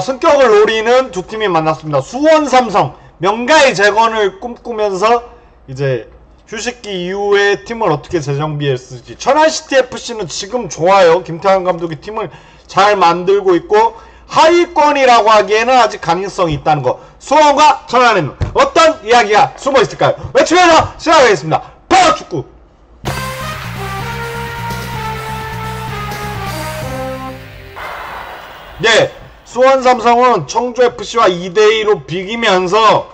승격을 노리는 두 팀이 만났습니다. 수원 삼성 명가의 재건을 꿈꾸면서 이제 휴식기 이후에 팀을 어떻게 재정비했을지. 천안시티FC는 지금 좋아요. 김태환 감독이 팀을 잘 만들고 있고 하위권이라고 하기에는 아직 가능성이 있다는 거. 수원과 천안에는 어떤 이야기가 숨어 있을까요? 외치면서 시작하겠습니다. 파워축구. 네, 수원 삼성은 청주FC와 2대2로 비기면서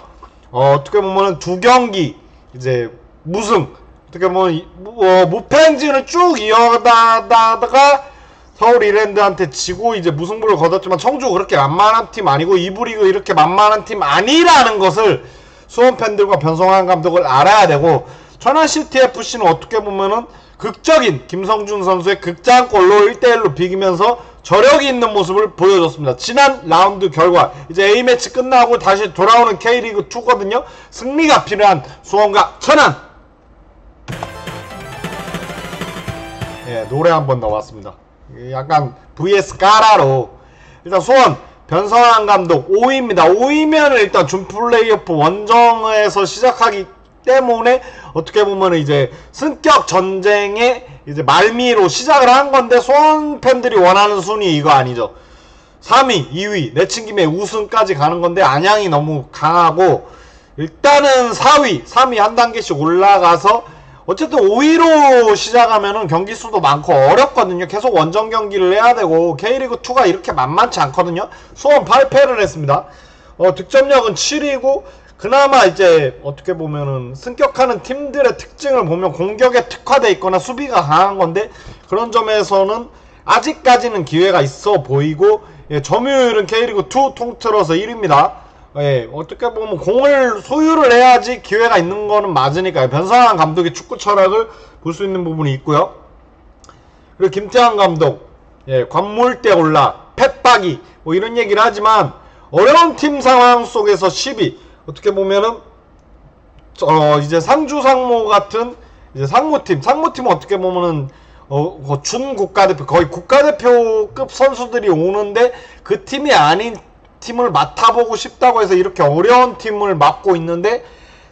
어떻게 보면 두 경기 이제 무승, 어떻게 보면 무패 행진을 쭉 이어가다가 서울 이랜드한테 지고 이제 무승부를 거뒀지만 청주 그렇게 만만한 팀 아니고 2부 리그 이렇게 만만한 팀 아니라는 것을 수원 팬들과 변성환 감독을 알아야 되고, 천안시티FC는 어떻게 보면은 극적인 김성준 선수의 극장골로 1대1로 비기면서 저력이 있는 모습을 보여줬습니다. 지난 라운드 결과 이제 A매치 끝나고 다시 돌아오는 K리그2거든요. 승리가 필요한 수원과 천안. 예, 노래 한번 넣어봤습니다. 약간 vs 까라로. 일단 수원 변성환 감독 5위입니다. 5위면은 일단 준 플레이오프 원정에서 시작하기 때문에 어떻게 보면 이제 승격 전쟁의 이제 말미로 시작을 한 건데, 수원 팬들이 원하는 순위 이거 아니죠. 3위, 2위 내친김에 우승까지 가는 건데 안양이 너무 강하고, 일단은 4위, 3위 한 단계씩 올라가서 어쨌든 5위로 시작하면은 경기 수도 많고 어렵거든요. 계속 원정 경기를 해야 되고 K리그2가 이렇게 만만치 않거든요. 수원 8패를 했습니다. 득점력은 7위고, 그나마 이제 어떻게 보면은 승격하는 팀들의 특징을 보면 공격에 특화되어 있거나 수비가 강한 건데, 그런 점에서는 아직까지는 기회가 있어 보이고, 예, 점유율은 K리그2 통틀어서 1위입니다. 예, 어떻게 보면 공을 소유를 해야지 기회가 있는 거는 맞으니까요. 변성환 감독의 축구 철학을 볼 수 있는 부분이 있고요. 그리고 김태환 감독, 예, 관물대 올라, 팻박이 뭐 이런 얘기를 하지만 어려운 팀 상황 속에서 10위, 어떻게 보면은 이제 상주 상무 같은 이제 상무팀은 어떻게 보면은 준 국가대표, 거의 국가대표급 선수들이 오는데 그 팀이 아닌 팀을 맡아보고 싶다고 해서 이렇게 어려운 팀을 맡고 있는데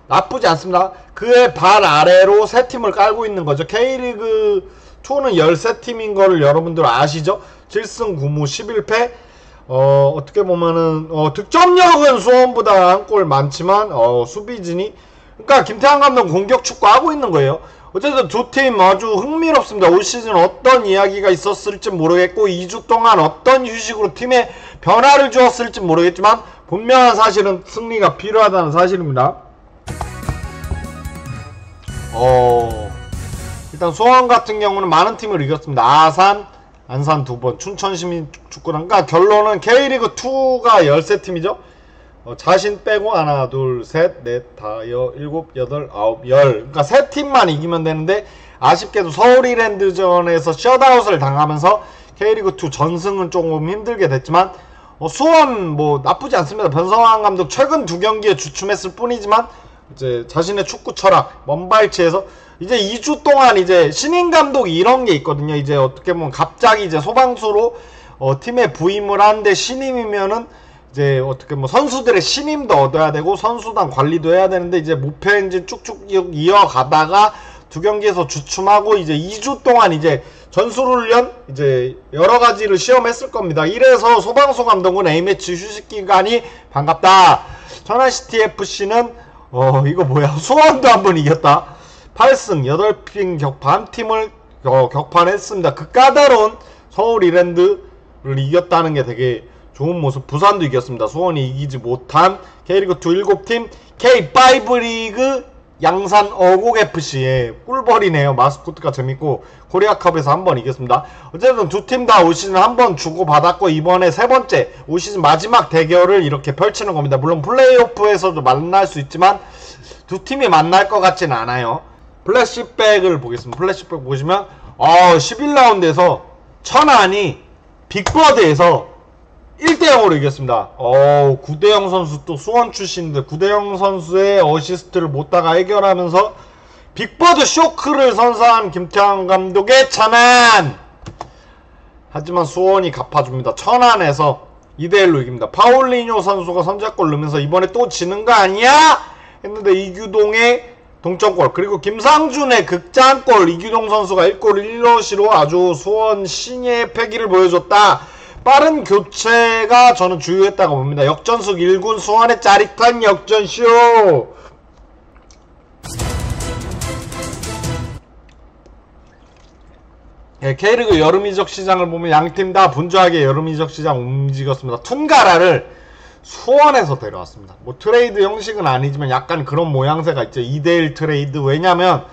나쁘지 않습니다. 그의 발 아래로 세 팀을 깔고 있는 거죠. K리그2는 13팀인 거를 여러분들 아시죠? 7승 9무 11패. 어떻게 보면은 득점력은 수원보다 한 골 많지만 수비진이, 그러니까 김태환 감독 공격 축구 하고 있는 거예요. 어쨌든 두 팀 아주 흥미롭습니다. 올 시즌 어떤 이야기가 있었을지 모르겠고 2주 동안 어떤 휴식으로 팀에 변화를 주었을지 모르겠지만 분명한 사실은 승리가 필요하다는 사실입니다. 일단 수원 같은 경우는 많은 팀을 이겼습니다. 아산, 안산 2번, 춘천시민축구단. 그러니까 결론은 K리그2가 13팀이죠. 자신 빼고 하나, 둘, 셋, 넷, 다, 일곱, 여덟, 아홉, 열. 그러니까 세 팀만 이기면 되는데, 아쉽게도 서울 이랜드전에서 셧아웃을 당하면서 K리그2 전승은 조금 힘들게 됐지만, 수원 뭐 나쁘지 않습니다. 변성환 감독 최근 두 경기에 주춤했을 뿐이지만 이제 자신의 축구 철학 먼발치에서 이제 2주 동안 이제 신인 감독이 이런 게 있거든요. 이제 어떻게 보면 갑자기 이제 소방수로 팀에 부임을 하는데, 신임이면은 이제 어떻게 뭐 선수들의 신임도 얻어야 되고 선수단 관리도 해야 되는데, 이제 무패 행진 쭉쭉 이어가다가 두 경기에서 주춤하고 이제 2주 동안 이제 전술훈련 이제 여러 가지를 시험했을 겁니다. 이래서 소방수 감독은 A매치 휴식 기간이 반갑다. 천안시티FC는 이거 뭐야, 수원도 한번 이겼다. 8승 8핀 격판 팀을 격판했습니다. 그 까다로운 서울 이랜드를 이겼다는 게 되게 좋은 모습. 부산도 이겼습니다. 수원이 이기지 못한 K리그2 7팀, K5 리그 양산 어곡FC의 꿀벌이네요. 마스코트가 재밌고 코리아컵에서 한번 이겼습니다. 어쨌든 두 팀 다 올 시즌 한 번 주고받았고, 이번에 세 번째 올 시즌 마지막 대결을 이렇게 펼치는 겁니다. 물론 플레이오프에서도 만날 수 있지만 두 팀이 만날 것 같지는 않아요. 플래시백을 보겠습니다. 플래시백 보시면 11라운드에서 천안이 빅버드에서 1대0으로 이겼습니다. 구대영 선수 또 수원 출신인데 구대영 선수의 어시스트를 못다가 해결하면서 빅버드 쇼크를 선사한 김태환 감독의 천안. 하지만 수원이 갚아줍니다. 천안에서 2대1로 이깁니다. 파울리뇨 선수가 선제골 넣으면서 이번에 또 지는 거 아니야? 했는데 이규동의 동점골, 그리고 김상준의 극장골, 이규동 선수가 1골 1러시로 아주 수원 신예의 패기를 보여줬다. 빠른 교체가 저는 주요했다고 봅니다. 역전승 1군 수원의 짜릿한 역전쇼. 예, K리그 여름 이적 시장을 보면 양팀 다 분주하게 여름 이적 시장 움직였습니다. 툰가라를 수원에서 데려왔습니다. 뭐 트레이드 형식은 아니지만 약간 그런 모양새가 있죠. 2대1 트레이드. 왜냐면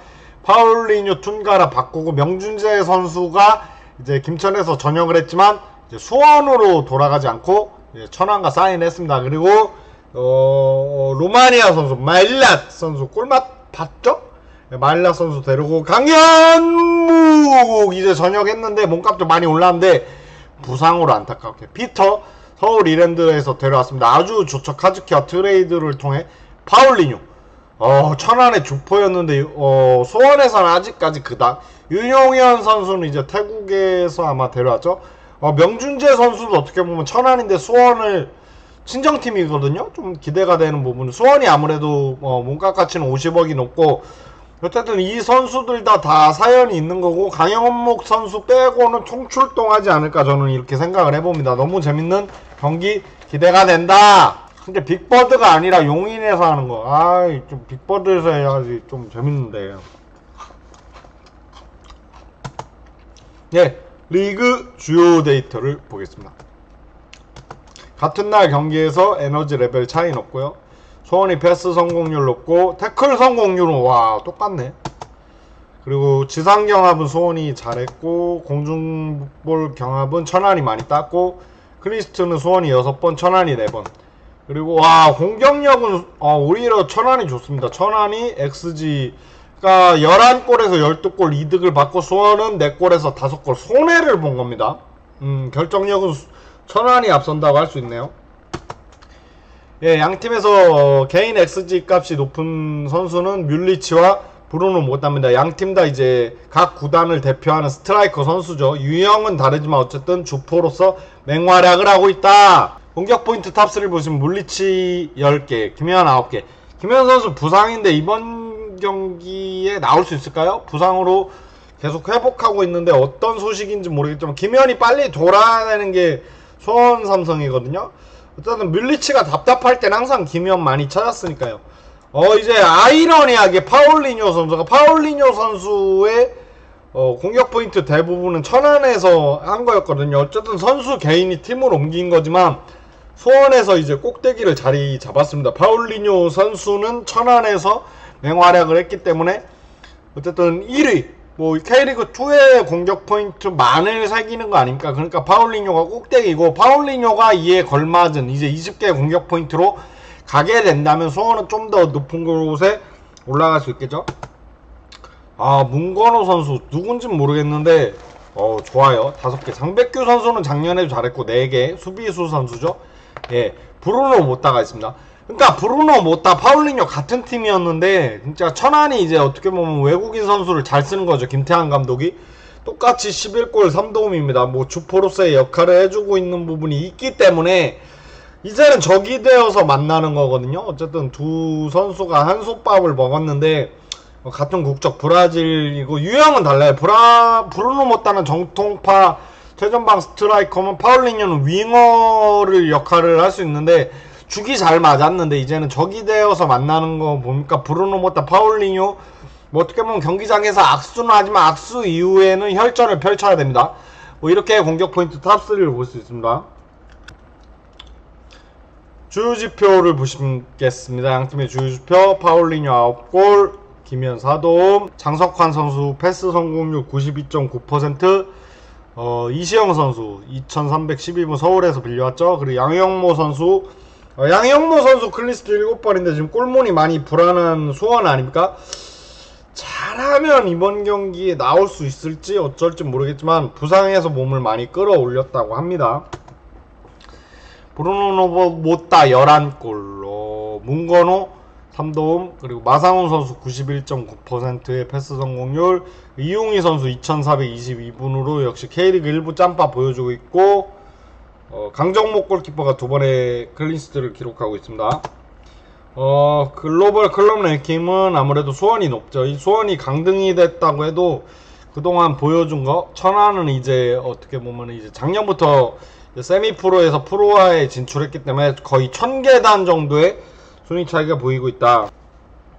파울리뉴 툰가라 바꾸고 명준재 선수가 이제 김천에서 전역을 했지만 이제 수원으로 돌아가지 않고 이제 천안과 사인했습니다. 그리고 루마니아 선수 말랏 선수 골맛 봤죠? 말랏 선수 데리고 강현무 이제 전역했는데 몸값도 많이 올랐는데 부상으로 안타깝게 피터 서울 이랜드에서 데려왔습니다. 아주 좋죠. 카즈키와 트레이드를 통해 파울리뉴 천안의 주포였는데 수원에서는 아직까지 그닥. 윤용현 선수는 이제 태국에서 아마 데려왔죠. 명준재 선수도 어떻게 보면 천안인데 수원을 친정팀이거든요. 좀 기대가 되는 부분은 수원이 아무래도 몸값 가치는 50억이 높고 어쨌든 이 선수들 다 사연이 있는 거고 강영목 선수 빼고는 총출동하지 않을까 저는 이렇게 생각을 해봅니다. 너무 재밌는 경기 기대가 된다. 근데 빅버드가 아니라 용인에서 하는 거. 아이 좀 빅버드에서 해야지 좀 재밌는데. 예, 리그 주요 데이터를 보겠습니다. 같은 날 경기에서 에너지 레벨 차이는 없고요. 수원이 패스 성공률 높고 태클 성공률은 와 똑같네. 그리고 지상 경합은 수원이 잘했고 공중볼 경합은 천안이 많이 땄고 크리스트는 수원이 6번 천안이 4번. 그리고 와 공격력은 오히려 천안이 좋습니다. 천안이 XG가 11골에서 12골 이득을 받고 수원은 4골에서 5골 손해를 본 겁니다. 결정력은 천안이 앞선다고 할 수 있네요. 예, 양팀에서 개인 XG 값이 높은 선수는 뮬리치와 브루노 못합니다. 양팀 다 이제 각 구단을 대표하는 스트라이커 선수죠. 유형은 다르지만 어쨌든 주포로서 맹활약을 하고 있다. 공격 포인트 탑3를 보시면 뮬리치 10개, 김현 9개. 김현 선수 부상인데 이번 경기에 나올 수 있을까요? 부상으로 계속 회복하고 있는데 어떤 소식인지 모르겠지만 김현이 빨리 돌아야 되는 게 수원 삼성이거든요. 어쨌든 뮬리치가 답답할 땐 항상 김현 많이 찾았으니까요. 이제 아이러니하게 파울리뇨 선수의 공격 포인트 대부분은 천안에서 한 거였거든요. 어쨌든 선수 개인이 팀으로 옮긴 거지만 수원에서 이제 꼭대기를 자리 잡았습니다. 파울리뇨 선수는 천안에서 맹활약을 했기 때문에 어쨌든 1위 뭐 K리그2의 공격 포인트만을 새기는 거 아닙니까? 그러니까 파울리뇨가 꼭대기고 파울리뇨가 이에 걸맞은 이제 20개 공격 포인트로 가게 된다면 수원은 좀 더 높은 곳에 올라갈 수 있겠죠? 문건호 선수 누군진 모르겠는데 좋아요. 5개. 장백규 선수는 작년에도 잘했고 4개. 수비수 선수죠. 예, 브루노 모따가 있습니다. 그러니까 브루노 모따 파울리뇨 같은 팀이었는데 진짜 천안이 이제 어떻게 보면 외국인 선수를 잘 쓰는 거죠. 김태환 감독이 똑같이 11골 3도움입니다. 뭐 주포로서의 역할을 해주고 있는 부분이 있기 때문에 이제는 적이 되어서 만나는 거거든요. 어쨌든 두 선수가 한솥밥을 먹었는데 같은 국적 브라질이고 유형은 달라요. 브루노 모따는 정통파 최전방 스트라이커면 파울리뇨는 윙어를 역할을 할 수 있는데 죽이 잘 맞았는데 이제는 적이 되어서 만나는 거 보니까 브루노 모따 파울리뇨 뭐 어떻게 보면 경기장에서 악수는 하지만 악수 이후에는 혈전을 펼쳐야 됩니다. 뭐 이렇게 공격 포인트 탑3를 볼 수 있습니다. 주요지표를 보시겠습니다. 양팀의 주요지표 파울리뇨 9골, 김현 4도움, 장석환 선수 패스 성공률 92.9%, 이시영 선수 2312분 서울에서 빌려왔죠. 그리고 양영모 선수 클리스트 7번인데 지금 골문이 많이 불안한 수원 아닙니까? 잘하면 이번 경기에 나올 수 있을지 어쩔지 모르겠지만 부상에서 몸을 많이 끌어올렸다고 합니다. 브루노 모따 11골, 문건호 3도움, 그리고 마상훈 선수 91.9%의 패스 성공률, 이용희 선수 2422분으로 역시 K리그 1부 짬바 보여주고 있고, 강정목 골키퍼가 2번의 클린시트를 기록하고 있습니다. 글로벌 클럽 랭킹은 아무래도 수원이 높죠. 이 수원이 강등이 됐다고 해도 그동안 보여준 거, 천안은 이제 어떻게 보면 이제 작년부터 세미프로에서 프로화에 진출했기 때문에 거의 1000계단 정도의 순위 차이가 보이고 있다.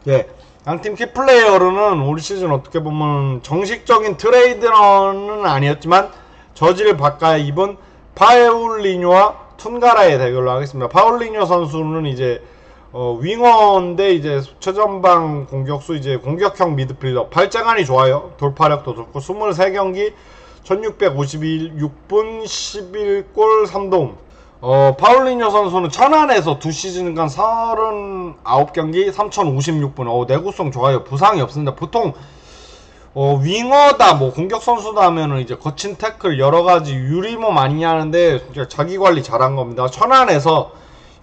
예. 양팀 키플레이어로는 올 시즌 어떻게 보면 정식적인 트레이드런은 아니었지만 저지를 바꿔 입은 파울리뇨와 툰가라의 대결로 하겠습니다. 파울리뇨 선수는 이제 윙어인데 이제 최전방 공격수, 이제 공격형 미드필더, 발재간이 좋아요. 돌파력도 좋고 23경기 1656분 11골 3도움. 파울리뇨 선수는 천안에서 2시즌간 39경기 3056분. 내구성 좋아요. 부상이 없습니다. 보통 윙어다 뭐 공격 선수다 하면은 이제 거친 태클 여러가지 유리몸 많이 하는데 진짜 자기 관리 잘한 겁니다. 천안에서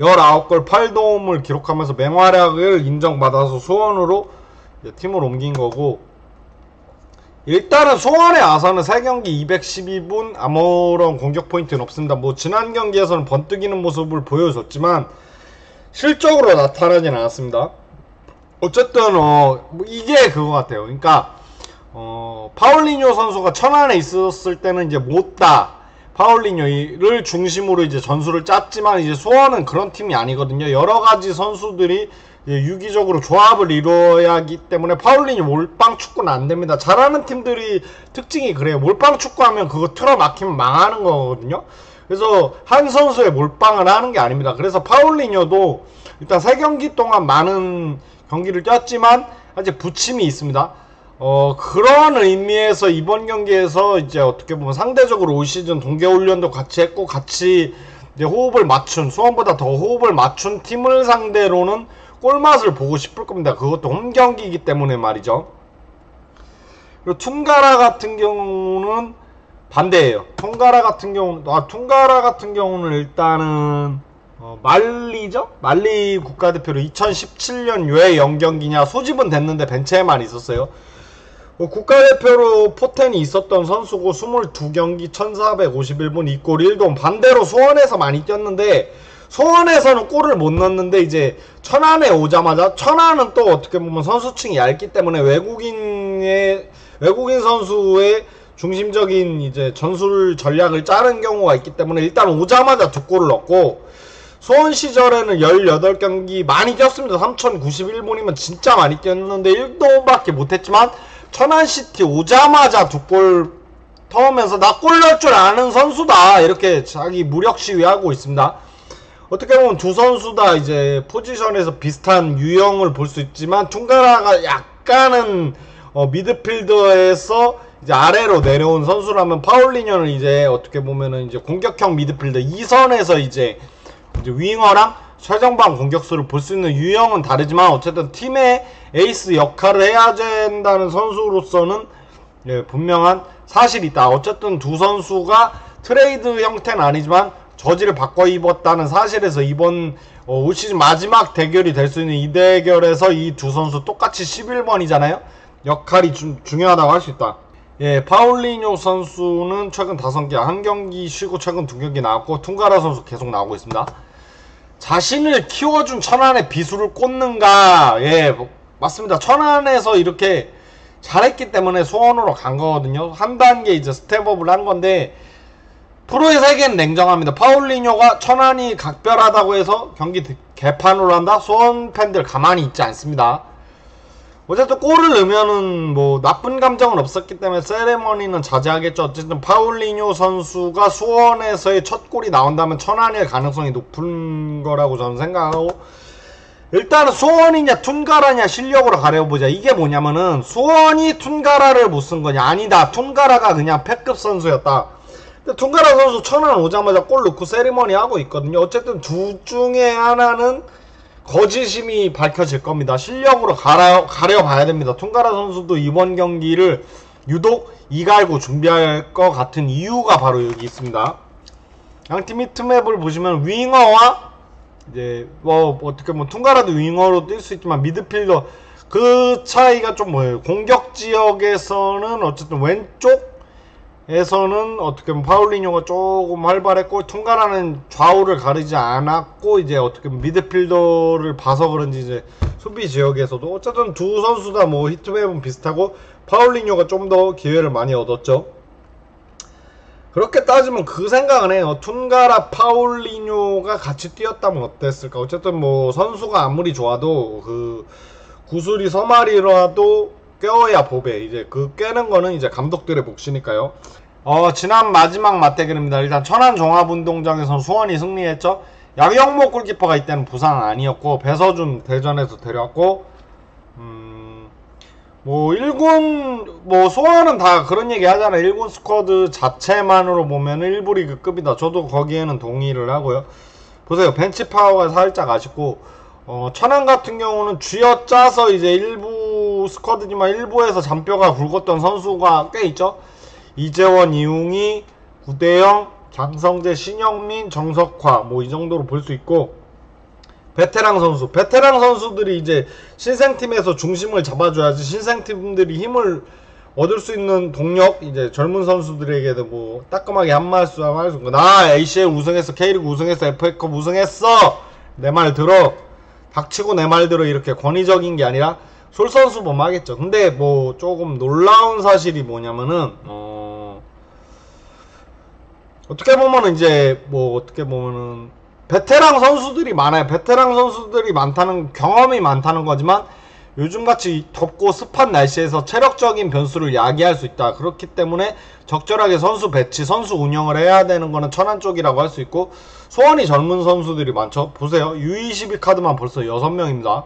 19골 8도움을 기록하면서 맹활약을 인정받아서 수원으로 팀을 옮긴 거고, 일단은 수원에 와서는 3경기 212분 아무런 공격 포인트는 없습니다. 뭐 지난 경기에서는 번뜩이는 모습을 보여줬지만 실적으로 나타나진 않았습니다. 어쨌든 이게 그거 같아요. 그러니까 파울리뇨 선수가 천안에 있었을 때는 이제 못다 파울리뇨를 중심으로 이제 전술을 짰지만, 이제 수원은 그런 팀이 아니거든요. 여러가지 선수들이 유기적으로 조합을 이루어야 하기 때문에 파울리뇨 몰빵 축구는 안됩니다. 잘하는 팀들이 특징이 그래요. 몰빵 축구하면 그거 틀어막히면 망하는 거거든요. 그래서 한 선수의 몰빵을 하는 게 아닙니다. 그래서 파울리뇨도 일단 3경기 동안 많은 경기를 뛰었지만 아직 부침이 있습니다. 그런 의미에서 이번 경기에서 이제 어떻게 보면 상대적으로 올 시즌 동계훈련도 같이 했고 같이 이제 호흡을 맞춘, 수원보다 더 호흡을 맞춘 팀을 상대로는 골맛을 보고 싶을 겁니다. 그것도 홈 경기이기 때문에 말이죠. 그리고 툰가라 같은 경우는 반대예요. 툰가라 같은 경우는 일단은 말리죠? 말리 국가대표로 2017년 왜 0경기냐, 소집은 됐는데 벤치에만 있었어요. 국가대표로 포텐이 있었던 선수고 22경기 1451분 2골 1도움. 반대로 수원에서 많이 뛰었는데 수원에서는 골을 못 넣었는데 이제 천안에 오자마자, 천안은 또 어떻게 보면 선수층이 얇기 때문에 외국인 선수의 중심적인 이제 전술 전략을 짜는 경우가 있기 때문에 일단 오자마자 2골을 넣고, 수원 시절에는 18경기 많이 뛰었습니다. 3091분이면 진짜 많이 뛰었는데 1도움밖에 못했지만 천안시티 오자마자 2골 터오면서 나 골 넣을 줄 아는 선수다 이렇게 자기 무력 시위하고 있습니다. 어떻게 보면 두 선수 다 이제 포지션에서 비슷한 유형을 볼 수 있지만 툰가라가 약간은 미드필더에서 이제 아래로 내려온 선수라면 파울리뇨는 이제 어떻게 보면은 이제 공격형 미드필더 2선에서 이제 윙어랑 최전방 공격수를 볼 수 있는 유형은 다르지만 어쨌든 팀의 에이스 역할을 해야 된다는 선수로서는 분명한 사실이 있다. 어쨌든 두 선수가 트레이드 형태는 아니지만 저지를 바꿔 입었다는 사실에서 이번 올 시즌 마지막 대결이 될 수 있는 이 대결에서 이 두 선수 똑같이 11번이잖아요. 역할이 중요하다고 할 수 있다. 파울리뇨 선수는 최근 5경기, 1경기 쉬고 최근 2경기 나왔고, 툰가라 선수 계속 나오고 있습니다. 자신을 키워준 천안의 비수를 꽂는가? 맞습니다. 천안에서 이렇게 잘했기 때문에 수원으로 간 거거든요. 한 단계 이제 스텝업을 한 건데, 프로의 세계는 냉정합니다. 파울리뇨가 천안이 각별하다고 해서 경기 개판으로 한다? 수원 팬들 가만히 있지 않습니다. 어쨌든 골을 넣으면은 뭐 나쁜 감정은 없었기 때문에 세레머니는 자제하겠죠. 어쨌든 파울리뇨 선수가 수원에서의 첫 골이 나온다면 천안일 가능성이 높은 거라고 저는 생각하고, 일단은 수원이냐 툰가라냐 실력으로 가려보자. 이게 뭐냐면은 수원이 툰가라를 못 쓴 거냐? 아니다. 툰가라가 그냥 패급 선수였다. 근데 툰가라 선수 천안 오자마자 골 넣고 세리머니 하고 있거든요. 어쨌든 둘 중에 하나는 거짓임이 밝혀질 겁니다. 실력으로 가려봐야 됩니다. 툰가라 선수도 이번 경기를 유독 이갈고 준비할 것 같은 이유가 바로 여기 있습니다. 양팀 히트맵을 보시면 윙어와 이제 뭐 어떻게 보면 툰가라도 윙어로 뛸 수 있지만 미드필더 그 차이가 좀 뭐예요. 공격 지역에서는 어쨌든 왼쪽 에서는 어떻게 보면 파울리뇨가 조금 활발했고, 퉁가라는 좌우를 가리지 않았고, 이제 어떻게 보면 미드필더를 봐서 그런지 이제 수비 지역에서도 어쨌든 두 선수 다 뭐 히트맵은 비슷하고, 파울리뇨가 좀 더 기회를 많이 얻었죠. 그렇게 따지면 그 생각은 해요. 퉁가라, 파울리뇨가 같이 뛰었다면 어땠을까? 어쨌든 뭐 선수가 아무리 좋아도 그 구슬이 서말이라도 껴야 보배. 이제 그 깨는 거는 이제 감독들의 몫이니까요. 지난 마지막 맞대결입니다. 일단 천안 종합운동장에서 수원이 승리했죠. 양영모 골키퍼가 이때는 부상 아니었고, 배서준 대전에서 데려왔고, 뭐 1군 뭐 수원은 다 그런 얘기 하잖아요. 1군 스쿼드 자체만으로 보면 1부 리그급이다. 저도 거기에는 동의를 하고요. 보세요, 벤치 파워가 살짝 아쉽고, 천안 같은 경우는 쥐어짜서 이제 일부 스쿼드지만 일부에서 잔뼈가 굵었던 선수가 꽤 있죠. 이재원, 이웅이, 구대영, 장성재, 신영민, 정석화 뭐 이 정도로 볼 수 있고, 베테랑 선수들이 이제 신생팀에서 중심을 잡아줘야지 신생팀들이 힘을 얻을 수 있는 동력, 이제 젊은 선수들에게도 뭐 따끔하게 한 말씀 할 수 있고, 나 ACL 우승했어, K리그 우승했어, FA컵 우승했어, 내 말 들어, 닥치고 내 말 들어, 이렇게 권위적인 게 아니라 솔선수범하겠죠. 근데 뭐 조금 놀라운 사실이 뭐냐면은 어떻게 보면은 이제 뭐 어떻게 보면은 베테랑 선수들이 많아요. 베테랑 선수들이 많다는, 경험이 많다는 거지만 요즘같이 덥고 습한 날씨에서 체력적인 변수를 야기할 수 있다. 그렇기 때문에 적절하게 선수 배치, 선수 운영을 해야 되는 거는 천안 쪽이라고 할 수 있고, 수원이 젊은 선수들이 많죠. 보세요, U22 카드만 벌써 6명입니다.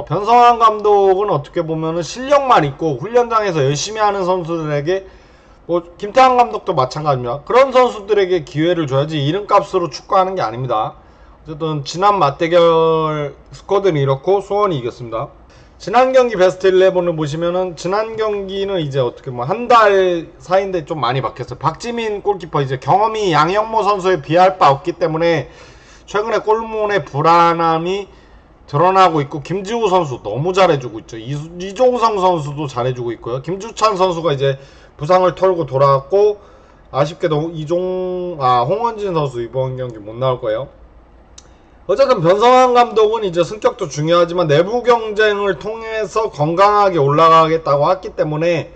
변성환 감독은 어떻게 보면은 실력만 있고 훈련장에서 열심히 하는 선수들에게, 뭐 김태환 감독도 마찬가지입니다. 그런 선수들에게 기회를 줘야지 이름값으로 축구하는 게 아닙니다. 어쨌든 지난 맞대결 스쿼드는 이렇고 수원이 이겼습니다. 지난 경기 베스트 11을 보시면은, 지난 경기는 이제 어떻게 뭐 한 달 사이인데 좀 많이 바뀌었어요. 박지민 골키퍼 이제 경험이 양영모 선수에 비할 바 없기 때문에 최근에 골문의 불안함이 드러나고 있고, 김지우 선수 너무 잘해주고 있죠. 이종성 선수도 잘해주고 있고요. 김주찬 선수가 이제 부상을 털고 돌아왔고, 아쉽게도 홍원진 선수 이번 경기 못 나올 거예요. 어쨌든 변성환 감독은 이제 승격도 중요하지만 내부 경쟁을 통해서 건강하게 올라가겠다고 했기 때문에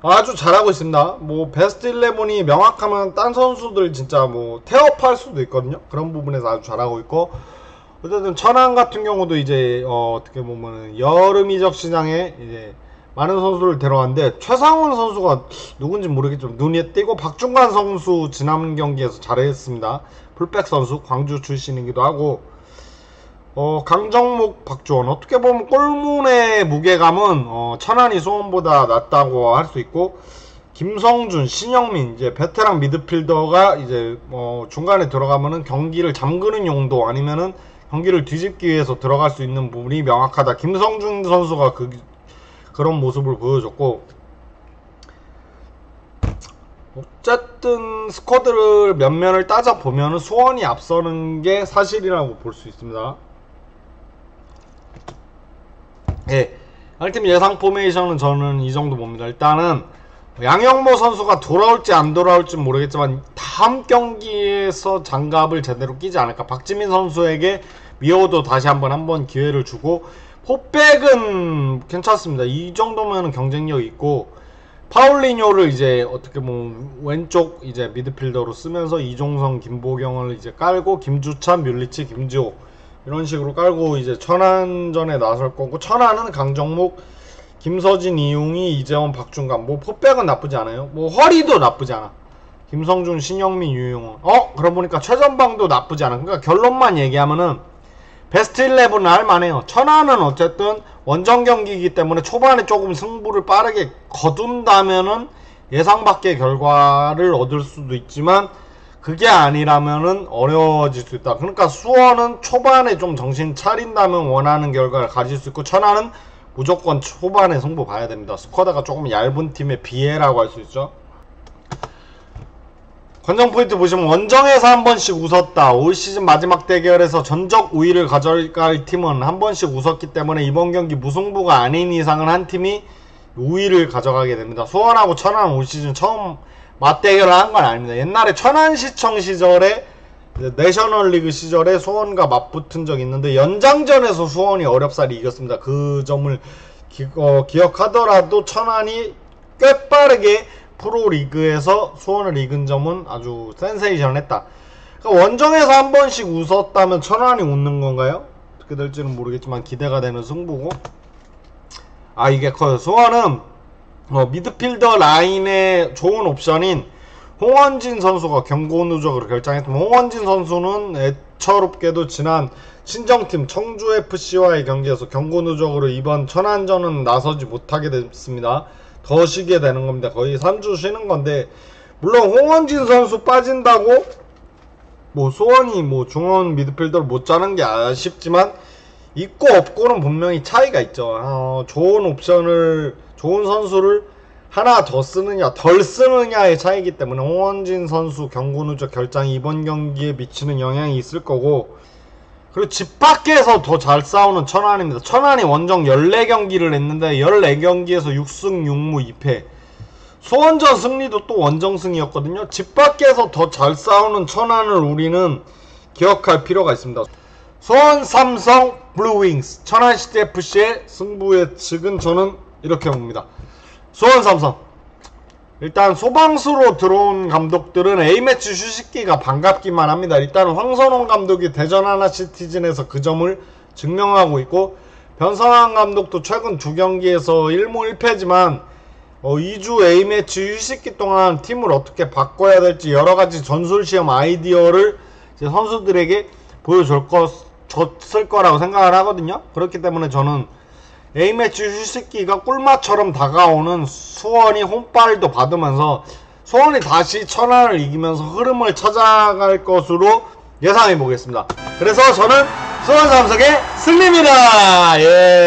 아주 잘하고 있습니다. 뭐 베스트 11이 명확하면 딴 선수들 진짜 뭐 태업할 수도 있거든요. 그런 부분에서 아주 잘하고 있고, 어쨌든 천안 같은 경우도 이제 어떻게 보면 여름 이적 시장에 이제 많은 선수를 데려왔는데, 최상원 선수가 누군지 모르겠지만 눈에 띄고, 박중관 선수 지난 경기에서 잘했습니다. 풀백 선수, 광주 출신이기도 하고, 강정목, 박주원, 어떻게 보면 골문의 무게감은 천안이 수원보다 낫다고 할 수 있고, 김성준, 신영민, 이제 베테랑 미드필더가 이제 중간에 들어가면은 경기를 잠그는 용도 아니면은 경기를 뒤집기 위해서 들어갈 수 있는 부분이 명확하다. 김성준 선수가 그런 모습을 보여줬고, 어쨌든 스쿼드를 면면을 따져보면 수원이 앞서는 게 사실이라고 볼 수 있습니다. 예, 알팀 예상 포메이션은 저는 이 정도 봅니다. 일단은 양영모 선수가 돌아올지 안 돌아올지 모르겠지만 다음 경기에서 장갑을 제대로 끼지 않을까. 박지민 선수에게 미호도 다시 한번 기회를 주고, 포백은 괜찮습니다. 이 정도면 경쟁력 있고, 파울리뇨를 이제 어떻게 보면 왼쪽 이제 미드필더로 쓰면서 이종성, 김보경을 이제 깔고, 김주찬, 뮬리치, 김지호 이런 식으로 깔고 이제 천안전에 나설 거고, 천안은 강정목, 김서진, 이웅이, 이재원, 박준감. 뭐 포백은 나쁘지 않아요. 뭐 허리도 나쁘지 않아. 김성준, 신영민, 유용원. 그러고 보니까 최전방도 나쁘지 않아. 그러니까 결론만 얘기하면은 베스트 11은 할만해요. 천안은 어쨌든 원정 경기이기 때문에 초반에 조금 승부를 빠르게 거둔다면은 예상 밖의 결과를 얻을 수도 있지만, 그게 아니라면은 어려워질 수 있다. 그러니까 수원은 초반에 좀 정신 차린다면 원하는 결과를 가질 수 있고, 천안은 무조건 초반에 승부 봐야 됩니다. 스쿼드가 조금 얇은 팀의 비애라고 할 수 있죠. 관전 포인트 보시면, 원정에서 한 번씩 웃었다. 올 시즌 마지막 대결에서 전적 우위를 가져갈 팀은 한 번씩 웃었기 때문에 이번 경기 무승부가 아닌 이상은 한 팀이 우위를 가져가게 됩니다. 수원하고 천안 올 시즌 처음 맞대결을 한 건 아닙니다. 옛날에 천안시청 시절에 내셔널리그 시절에 수원과 맞붙은 적이 있는데 연장전에서 수원이 어렵사리 이겼습니다. 그 점을 기억하더라도 천안이 꽤 빠르게 프로리그에서 수원을 이긴 점은 아주 센세이션했다. 그러니까 원정에서 한 번씩 웃었다면 천안이 웃는 건가요? 어떻게 될지는 모르겠지만 기대가 되는 승부고, 아 이게 커요. 수원은 미드필더 라인의 좋은 옵션인 홍원진 선수가 경고 누적으로 결장했지만, 홍원진 선수는 애처롭게도 지난 친정팀 청주FC와의 경기에서 경고 누적으로 이번 천안전은 나서지 못하게 됐습니다. 더 쉬게 되는 겁니다. 거의 3주 쉬는 건데, 물론 홍원진 선수 빠진다고 뭐 수원이 뭐 중원 미드필더를 못 짜는 게 아쉽지만 있고 없고는 분명히 차이가 있죠. 좋은 옵션을, 좋은 선수를 하나 더 쓰느냐 덜 쓰느냐의 차이기 때문에 홍원진 선수 경고 누적 결장이 이번 경기에 미치는 영향이 있을 거고, 그리고 집 밖에서 더 잘 싸우는 천안입니다. 천안이 원정 14경기를 했는데 14경기에서 6승 6무 2패. 수원전 승리도 또 원정승이었거든요. 집 밖에서 더 잘 싸우는 천안을 우리는 기억할 필요가 있습니다. 수원 삼성 블루윙스, 천안시티FC의 승부 예측은 저는 이렇게 봅니다. 수원 삼성. 일단 소방수로 들어온 감독들은 A매치 휴식기가 반갑기만 합니다. 일단 황선홍 감독이 대전 하나시티즌에서 그 점을 증명하고 있고, 변성환 감독도 최근 2경기에서 1무 1패지만 2주 A매치 휴식기 동안 팀을 어떻게 바꿔야 될지 여러가지 전술시험 아이디어를 이제 선수들에게 보여줬을 거라고 생각을 하거든요. 그렇기 때문에 저는 A매치 휴식기가 꿀맛처럼 다가오는 수원이 홈발도 받으면서 수원이 다시 천안을 이기면서 흐름을 찾아갈 것으로 예상해 보겠습니다. 그래서 저는 수원 삼성의 승리입니다. 예.